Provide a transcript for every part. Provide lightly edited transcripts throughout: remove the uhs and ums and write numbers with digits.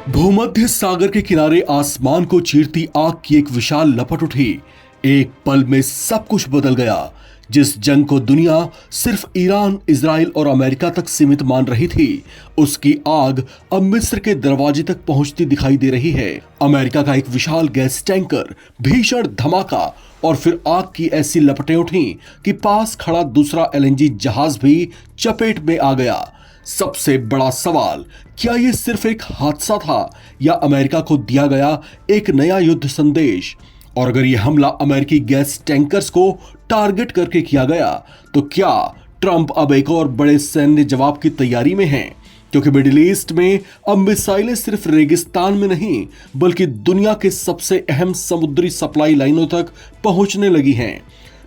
भूमध्य सागर के किनारे आसमान को चीरती आग की एक विशाल लपट उठी। एक पल में सब कुछ बदल गया। जिस जंग को दुनिया सिर्फ ईरान, इजराइल और अमेरिका तक सीमित मान रही थी, उसकी आग अब मिस्र के दरवाजे तक पहुंचती दिखाई दे रही है। अमेरिका का एक विशाल गैस टैंकर, भीषण धमाका और फिर आग की ऐसी लपटें उठी कि पास खड़ा दूसरा एलएनजी जहाज भी चपेट में आ गया। सबसे बड़ा सवाल, क्या यह सिर्फ एक हादसा था या अमेरिका को दिया गया एक नया युद्ध संदेश? और अगर यह हमला अमेरिकी गैस टैंकर्स को टारगेट करके किया गया, तो क्या ट्रंप अब एक और बड़े सैन्य जवाब की तैयारी में हैं? क्योंकि मिडिल ईस्ट में अब मिसाइलें सिर्फ रेगिस्तान में नहीं, बल्कि दुनिया के सबसे अहम समुद्री सप्लाई लाइनों तक पहुंचने लगी हैं।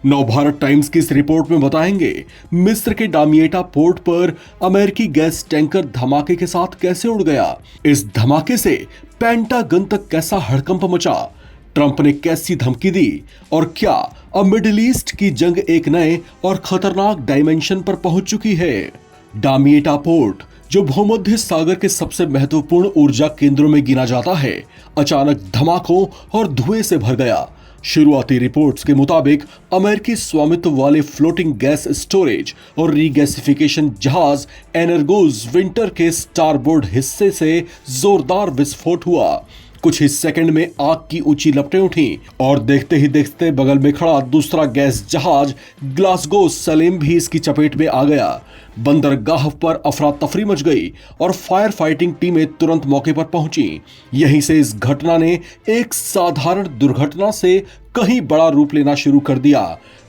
नवभारत टाइम्स की इस रिपोर्ट में बताएंगे मिस्र के डामिएटा पोर्ट पर अमेरिकी गैस टैंकर धमाके के साथ कैसे उड़ गया, इस धमाके से पेंटागन तक कैसा हड़कंप मचा, ट्रंप ने कैसी धमकी दी और क्या अब मिडिल ईस्ट की जंग एक नए और खतरनाक डायमेंशन पर पहुंच चुकी है। डामिएटा पोर्ट, जो भूमध्य सागर के सबसे महत्वपूर्ण ऊर्जा केंद्रों में गिना जाता है, अचानक धमाकों और धुएं से भर गया। शुरुआती रिपोर्ट्स के मुताबिक अमेरिकी स्वामित्व वाले फ्लोटिंग गैस स्टोरेज और रीगैसिफिकेशन जहाज एनर्गोज विंटर के स्टारबोर्ड हिस्से से जोरदार विस्फोट हुआ। कुछ ही सेकंड में आग की ऊंची लपटें उठी और देखते ही देखते बगल में खड़ा दूसरा गैस जहाज ग्लासगो सलेम भी इसकी चपेट में आ गया। बंदरगाह पर अफरा तफरी मच गई और फायर फाइटिंग टीमें तुरंत मौके पर पहुंची। यहीं से इस घटना ने एक साधारण दुर्घटना से कहीं बड़ा रूप लेना शुरू कर दिया।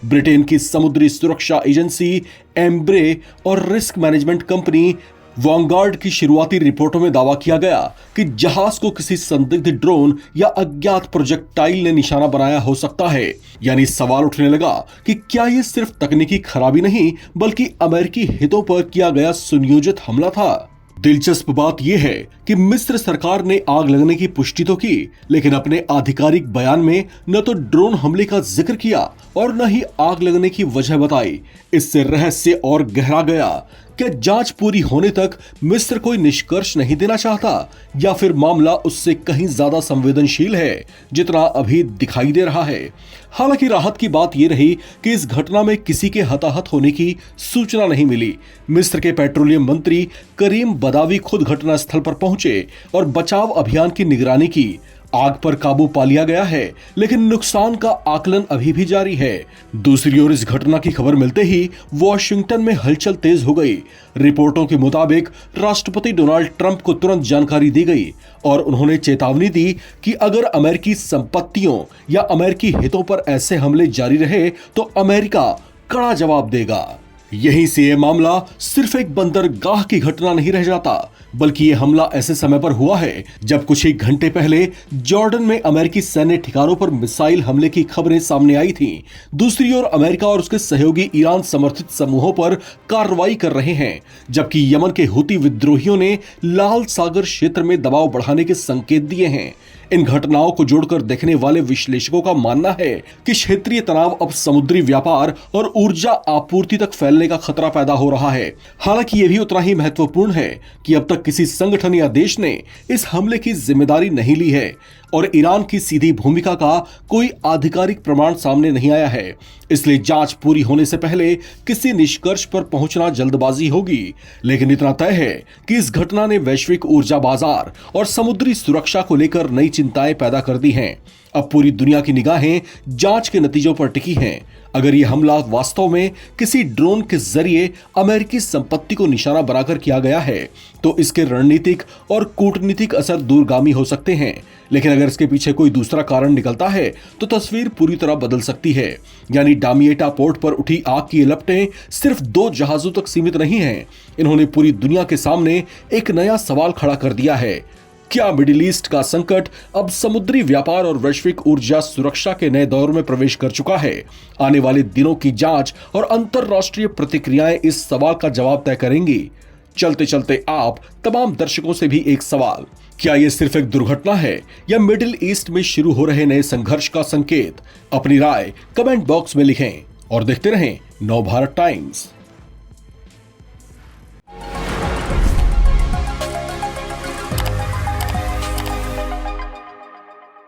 ब्रिटेन की समुद्री सुरक्षा एजेंसी एम्ब्रे और रिस्क मैनेजमेंट कंपनी वॉन्गार्ड की शुरुआती रिपोर्टों में दावा किया गया कि जहाज को किसी संदिग्ध ड्रोन या अज्ञात प्रोजेक्टाइल ने निशाना बनाया हो सकता है। यानी सवाल उठने लगा कि क्या यह सिर्फ तकनीकी खराबी नहीं, बल्कि अमेरिकी हितों पर किया गया सुनियोजित हमला था। दिलचस्प बात यह है कि मिस्र सरकार ने आग लगने की पुष्टि तो की, लेकिन अपने आधिकारिक बयान में न तो ड्रोन हमले का जिक्र किया और न ही आग लगने की वजह बताई। इससे रहस्य और गहरा गया। क्या जांच पूरी होने तक मिस्र कोई निष्कर्ष नहीं देना चाहता, या फिर मामला उससे कहीं ज्यादा संवेदनशील है जितना अभी दिखाई दे रहा है? हालांकि राहत की बात यह रही कि इस घटना में किसी के हताहत होने की सूचना नहीं मिली। मिस्र के पेट्रोलियम मंत्री करीम बदावी खुद घटनास्थल पर पहुंचे और बचाव अभियान की निगरानी की। आग पर काबू पा लिया गया है, लेकिन नुकसान का आकलन अभी भी जारी है। दूसरी ओर इस घटना की खबर मिलते ही वॉशिंगटन में हलचल तेज हो गई। रिपोर्टों के मुताबिक राष्ट्रपति डोनाल्ड ट्रंप को तुरंत जानकारी दी गई और उन्होंने चेतावनी दी कि अगर अमेरिकी संपत्तियों या अमेरिकी हितों पर ऐसे हमले जारी रहे तो अमेरिका कड़ा जवाब देगा। यहीं से यह मामला सिर्फ एक बंदरगाह की घटना नहीं रह जाता, बल्कि यह हमला ऐसे समय पर हुआ है जब कुछ ही घंटे पहले जॉर्डन में अमेरिकी सैन्य ठिकानों पर मिसाइल हमले की खबरें सामने आई थीं। दूसरी ओर अमेरिका और उसके सहयोगी ईरान समर्थित समूहों पर कार्रवाई कर रहे हैं, जबकि यमन के हुती विद्रोहियों ने लाल सागर क्षेत्र में दबाव बढ़ाने के संकेत दिए हैं। इन घटनाओं को जोड़कर देखने वाले विश्लेषकों का मानना है कि क्षेत्रीय तनाव अब समुद्री व्यापार और ऊर्जा आपूर्ति तक फैलने का खतरा पैदा हो रहा है। हालांकि यह भी उतना ही महत्वपूर्ण है कि अब तक किसी संगठन या देश ने इस हमले की जिम्मेदारी नहीं ली है और ईरान की सीधी भूमिका का कोई आधिकारिक प्रमाण सामने नहीं आया है। इसलिए जांच पूरी होने से पहले किसी निष्कर्ष पर पहुंचना जल्दबाजी होगी। लेकिन इतना तय है कि इस घटना ने वैश्विक ऊर्जा बाजार और समुद्री सुरक्षा को लेकर नई चिंताएं पैदा कर दी हैं। अब पूरी दुनिया की निगाहें जांच के नतीजों पर टिकी हैं। अगर यह हमला वास्तव में किसी ड्रोन के जरिए अमेरिकी संपत्ति को निशाना बनाकर किया गया है, तो इसके रणनीतिक और कूटनीतिक असर दूरगामी हो सकते हैं। लेकिन अगर इसके पीछे कोई दूसरा कारण निकलता है, तो तस्वीर पूरी तरह बदल सकती है। यानी डामिएटा पोर्ट पर उठी आग की लपटें सिर्फ 2 जहाजों तक सीमित नहीं हैं। इन्होंने पूरी दुनिया के सामने एक नया सवाल खड़ा कर दिया है। क्या मिडिल ईस्ट का संकट अब समुद्री व्यापार और वैश्विक ऊर्जा सुरक्षा के नए दौर में प्रवेश कर चुका है? आने वाले दिनों की जांच और अंतरराष्ट्रीय प्रतिक्रियाएं इस सवाल का जवाब तय करेंगी। चलते चलते आप तमाम दर्शकों से भी एक सवाल, क्या यह सिर्फ एक दुर्घटना है या मिडिल ईस्ट में शुरू हो रहे नए संघर्ष का संकेत? अपनी राय कमेंट बॉक्स में लिखें और देखते रहें नवभारत टाइम्स।